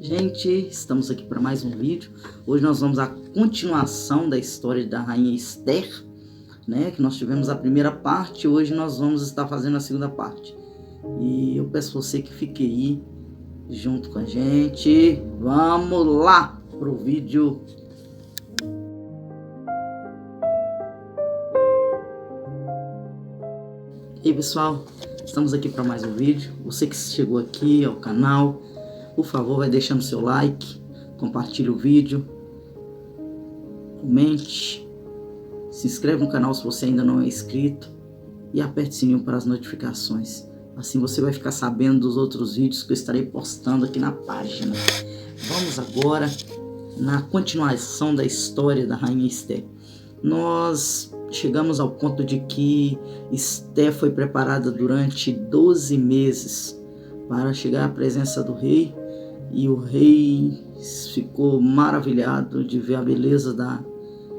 Gente, estamos aqui para mais um vídeo. Hoje nós vamos à continuação da história da rainha Esther, né? Que nós tivemos a primeira parte, hoje nós vamos estar fazendo a segunda parte. E eu peço você que fique aí junto com a gente. Vamos lá pro vídeo. E aí, pessoal, estamos aqui para mais um vídeo. Você que chegou aqui ao canal, por favor, vai deixando seu like, compartilhe o vídeo, comente, se inscreve no canal se você ainda não é inscrito e aperte o sininho para as notificações. Assim você vai ficar sabendo dos outros vídeos que eu estarei postando aqui na página. Vamos agora na continuação da história da rainha Esther. Nós chegamos ao ponto de que Esther foi preparada durante 12 meses para chegar à presença do rei. E o rei ficou maravilhado de ver a beleza da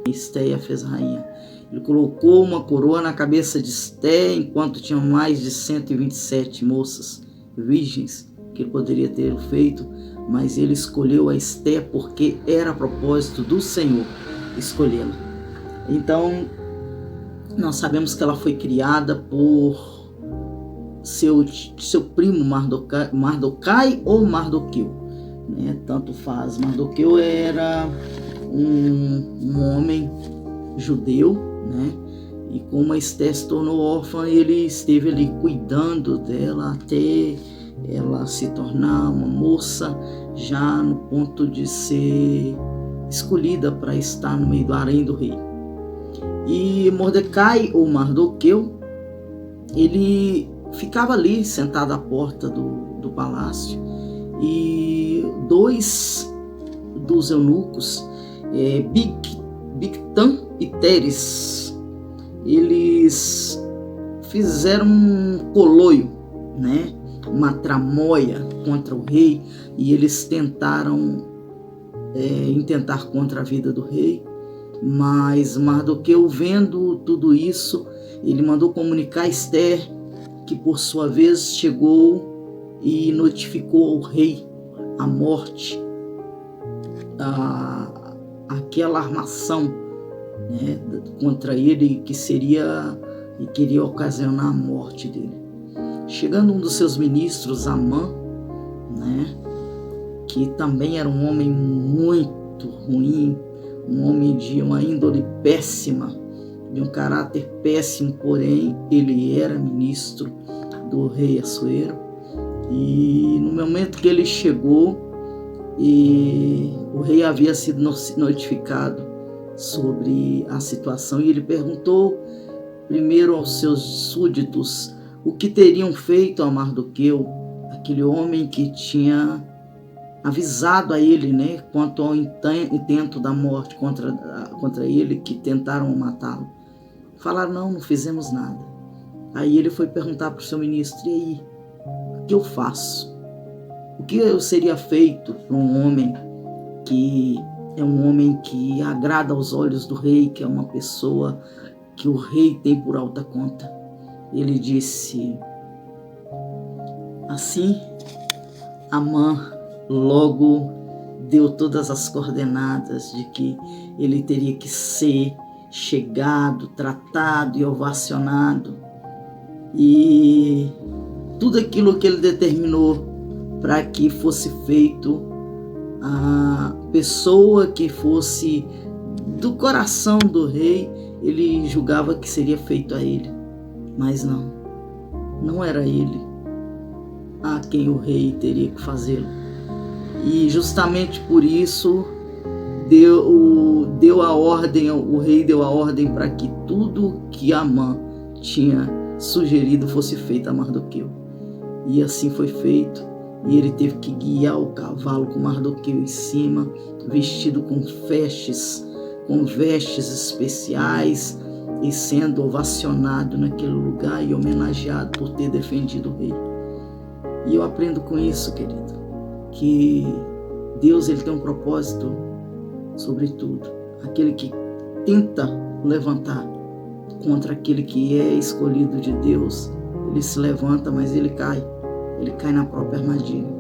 Esther e a fez rainha. Ele colocou uma coroa na cabeça de Esther, enquanto tinha mais de 127 moças virgens que ele poderia ter feito, mas ele escolheu a Esther porque era propósito do Senhor escolhê-la. Então, nós sabemos que ela foi criada por seu primo Mardoquai ou Mardoqueu. Tanto faz. Mardoqueu era um homem judeu, e como a Esther se tornou órfã, ele esteve ali cuidando dela até ela se tornar uma moça, já no ponto de ser escolhida para estar no meio do harém do rei. E Mordecai ou Mardoqueu, ele ficava ali sentado à porta do palácio. E dois dos eunucos, Bigtan e Teres, eles fizeram um coloio, uma tramóia contra o rei, e eles tentaram intentar contra a vida do rei. Mas Mardoqueu, vendo tudo isso, ele mandou comunicar a Esther, que por sua vez chegou e notificou ao rei a morte, aquela armação contra ele que queria ocasionar a morte dele. Chegando um dos seus ministros, Amã, que também era um homem muito ruim, um homem de uma índole péssima, de um caráter péssimo, porém ele era ministro do rei Assuero. E no momento que ele chegou, o rei havia sido notificado sobre a situação, e ele perguntou primeiro aos seus súditos o que teriam feito a Mardoqueu, aquele homem que tinha avisado a ele, quanto ao intento da morte contra ele, que tentaram matá-lo. Falaram: não fizemos nada. Aí ele foi perguntar para o seu ministro: e aí, o que eu faço? O que eu seria feito para um homem que é um homem que agrada aos olhos do rei, que é uma pessoa que o rei tem por alta conta? Ele disse assim. Amã logo deu todas as coordenadas de que ele teria que ser chegado, tratado e ovacionado, e tudo aquilo que ele determinou para que fosse feito, a pessoa que fosse do coração do rei, ele julgava que seria feito a ele. Mas não era ele a quem o rei teria que fazê-lo. E justamente por isso deu a ordem, o rei deu a ordem para que tudo que Amã tinha sugerido fosse feito a Mardoqueu. E assim foi feito, e ele teve que guiar o cavalo com Mardoqueu em cima, vestido com vestes especiais, e sendo ovacionado naquele lugar e homenageado por ter defendido o rei. E eu aprendo com isso, querido, que Deus, ele tem um propósito sobre tudo. Aquele que tenta levantar contra aquele que é escolhido de Deus, ele se levanta, mas ele cai na própria armadilha.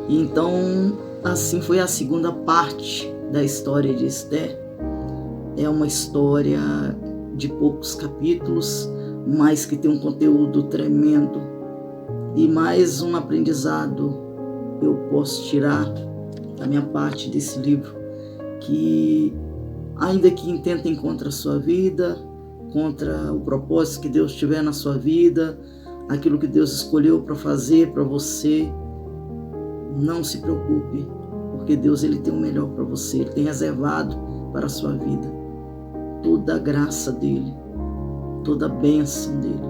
E então, assim foi a segunda parte da história de Esther. É uma história de poucos capítulos, mas que tem um conteúdo tremendo. E mais um aprendizado eu posso tirar da minha parte desse livro, que ainda que intentem contra a sua vida, contra o propósito que Deus tiver na sua vida, aquilo que Deus escolheu para fazer para você, não se preocupe, porque Deus ele tem o melhor para você, Ele tem reservado para a sua vida toda a graça dele, toda a bênção dele.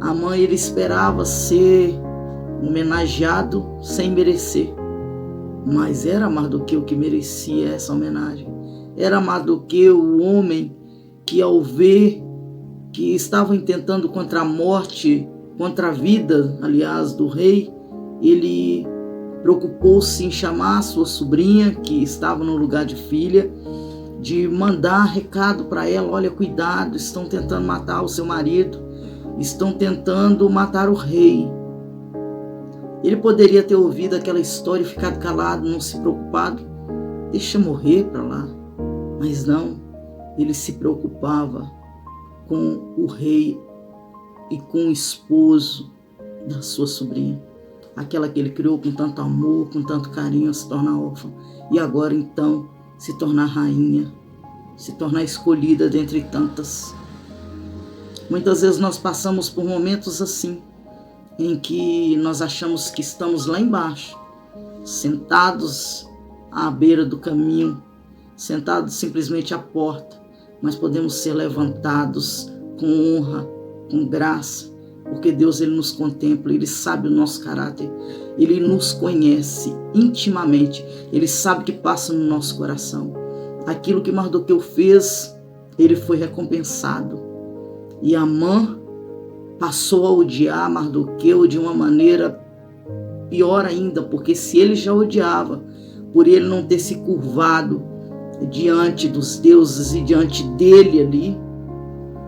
Amã, ele esperava ser homenageado sem merecer, mas era Mardoqueu que merecia essa homenagem. Era Mardoqueu o homem que, ao ver que estavam intentando contra a morte, contra a vida, aliás, do rei, ele preocupou-se em chamar a sua sobrinha, que estava no lugar de filha, de mandar recado para ela: olha, cuidado, estão tentando matar o seu marido, estão tentando matar o rei. Ele poderia ter ouvido aquela história e ficado calado, não se preocupado, deixa morrer para lá. Mas não, ele se preocupava com o rei e com o esposo da sua sobrinha. Aquela que ele criou com tanto amor, com tanto carinho, se tornar órfã. E agora então se tornar rainha, se tornar escolhida dentre tantas. Muitas vezes nós passamos por momentos assim, em que nós achamos que estamos lá embaixo, sentados à beira do caminho, sentados simplesmente à porta, mas podemos ser levantados com honra, com graça, porque Deus ele nos contempla, Ele sabe o nosso caráter, Ele nos conhece intimamente, Ele sabe o que passa no nosso coração. Aquilo que Mardoqueu fez, ele foi recompensado. E Amã passou a odiar Mardoqueu de uma maneira pior ainda, porque se ele já odiava, por ele não ter se curvado diante dos deuses e diante dele ali,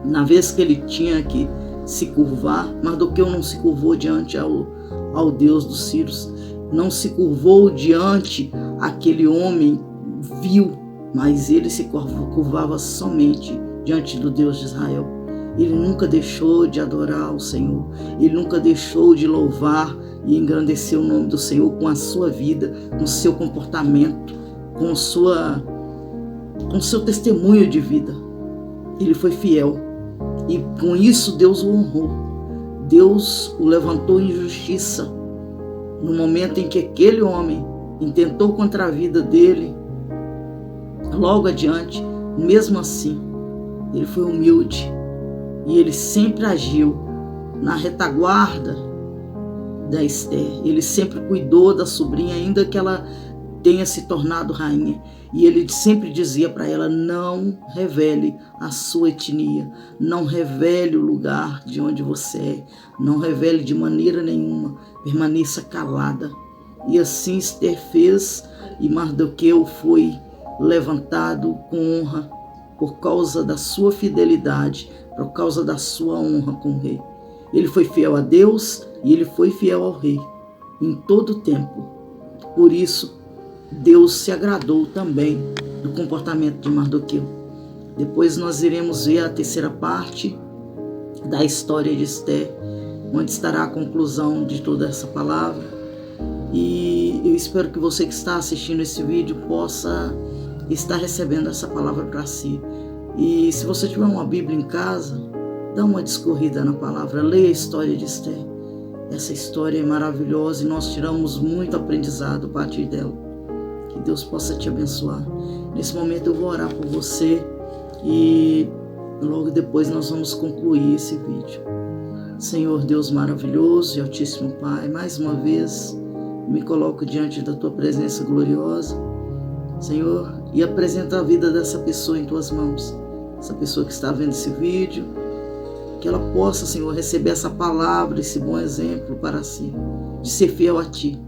na vez que ele tinha que se curvar, Mardoqueu não se curvou diante ao Deus dos Sírios, não se curvou diante aquele homem vil, mas ele se curvava somente diante do Deus de Israel. Ele nunca deixou de adorar o Senhor, ele nunca deixou de louvar e engrandecer o nome do Senhor com a sua vida, com o seu comportamento, com o seu testemunho de vida. Ele foi fiel e com isso Deus o honrou. Deus o levantou em justiça no momento em que aquele homem intentou contra a vida dele. Logo adiante, mesmo assim, ele foi humilde e ele sempre agiu na retaguarda da Esther. Ele sempre cuidou da sobrinha, ainda que ela tenha se tornado rainha. E ele sempre dizia para ela: não revele a sua etnia, não revele o lugar de onde você é, não revele de maneira nenhuma, permaneça calada. E assim Esther fez, e Mardoqueu foi levantado com honra por causa da sua fidelidade, por causa da sua honra com o rei. Ele foi fiel a Deus e ele foi fiel ao rei em todo o tempo. Por isso, Deus se agradou também do comportamento de Mardoqueu. Depois nós iremos ver a terceira parte da história de Esther, onde estará a conclusão de toda essa palavra. E eu espero que você que está assistindo esse vídeo possa estar recebendo essa palavra para si. E se você tiver uma Bíblia em casa, dá uma discorrida na palavra, leia a história de Esther. Essa história é maravilhosa e nós tiramos muito aprendizado a partir dela. Que Deus possa te abençoar. Nesse momento eu vou orar por você e logo depois nós vamos concluir esse vídeo. Senhor Deus maravilhoso e altíssimo Pai, mais uma vez me coloco diante da tua presença gloriosa, Senhor, e apresento a vida dessa pessoa em tuas mãos. Essa pessoa que está vendo esse vídeo, que ela possa, Senhor, receber essa palavra, esse bom exemplo para si, de ser fiel a ti.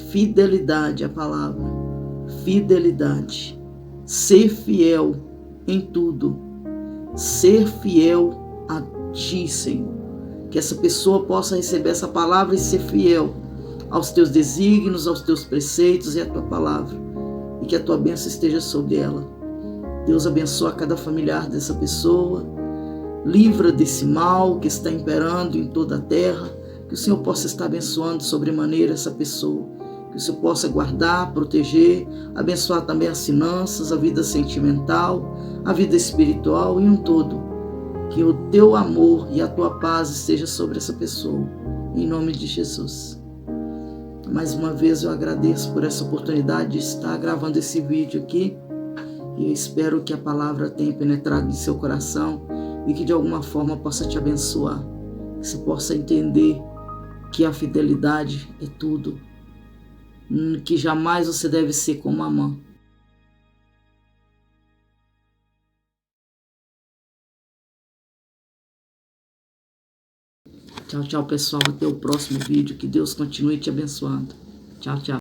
Fidelidade à palavra, fidelidade, ser fiel em tudo, ser fiel a ti, Senhor. Que essa pessoa possa receber essa palavra e ser fiel aos teus desígnios, aos teus preceitos e à tua palavra, e que a tua bênção esteja sobre ela. Deus abençoa cada familiar dessa pessoa, livra desse mal que está imperando em toda a terra, que o Senhor possa estar abençoando sobremaneira essa pessoa, que o Senhor possa guardar, proteger, abençoar também as finanças, a vida sentimental, a vida espiritual e um todo. Que o teu amor e a tua paz esteja sobre essa pessoa, em nome de Jesus. Mais uma vez eu agradeço por essa oportunidade de estar gravando esse vídeo aqui, e eu espero que a palavra tenha penetrado em seu coração e que de alguma forma possa te abençoar, que você possa entender que a fidelidade é tudo, que jamais você deve ser como Amã. Tchau, tchau, pessoal. Até o próximo vídeo. Que Deus continue te abençoando. Tchau, tchau.